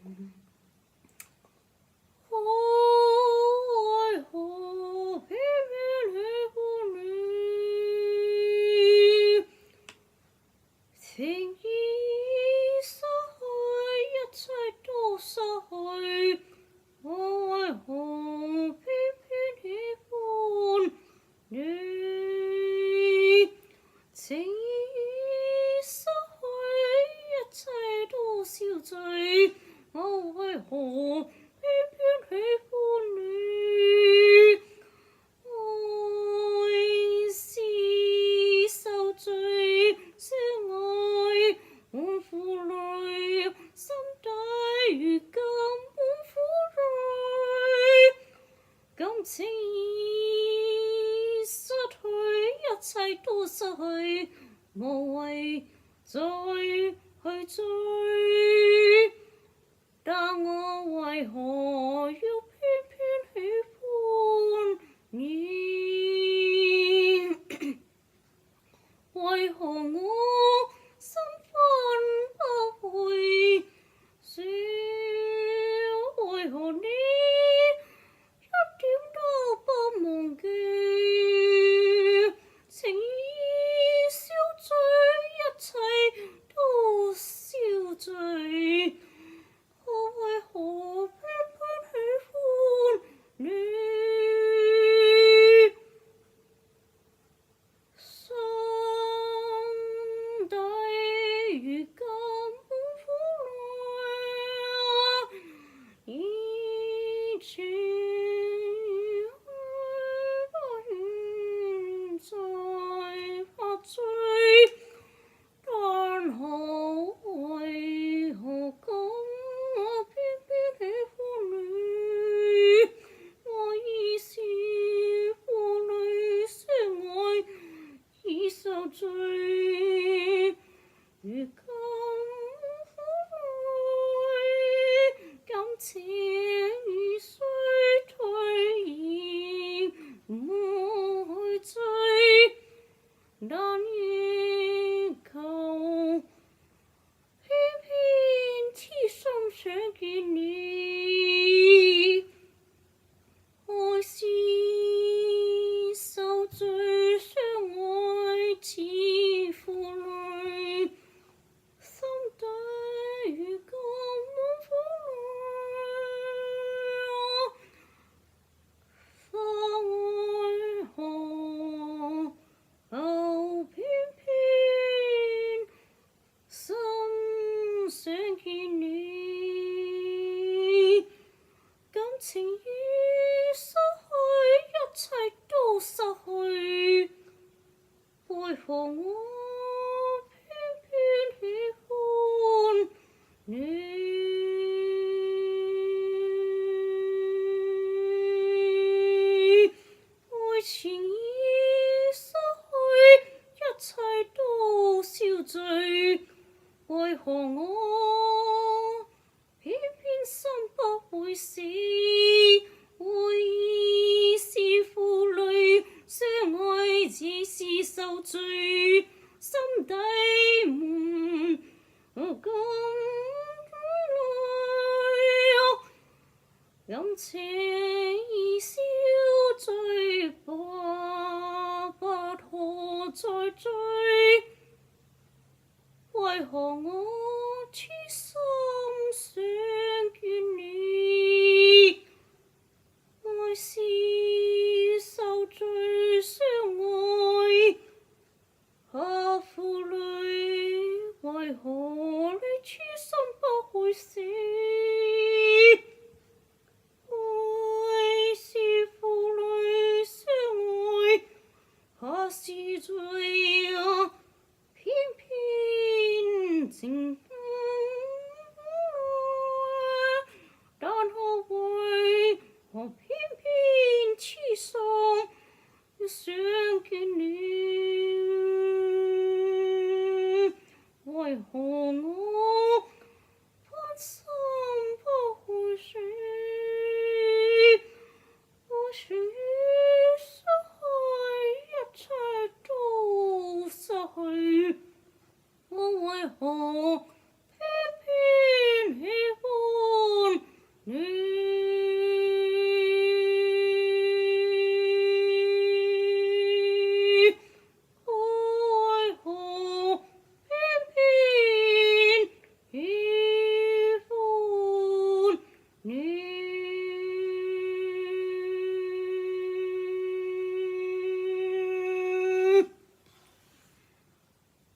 為何偏偏喜歡你？情意失去，一切都失去，我為何偏偏喜歡你？情意失去，一切都消逝，我為何偏偏喜歡你？愛是受罪，相愛滿苦淚，心底如今滿苦淚，感情失去，一切都失去，無謂再去追，但我為何要偏偏喜歡你？為何我心分不會說？為何你一點都不忘記？情意消聚，一切都消聚，我為何偏偏喜歡你？心底如今滿苦淚，以前不願再怕追，但可為何今我偏偏喜歡你？愛已是負累，相愛已受罪，如今苦淚，感情已衰退，已無去追，但願求偏偏痴心想見你。愛是受罪，相愛似負累，心底如今滿苦淚，為何又偏偏心想見你？感情已失去，一切都失去，為何我偏偏喜歡你？愛情已失去，一切都消聚，為何我偏偏心不會死？愛已是負累，相愛只是受罪，心底滿感淚，感情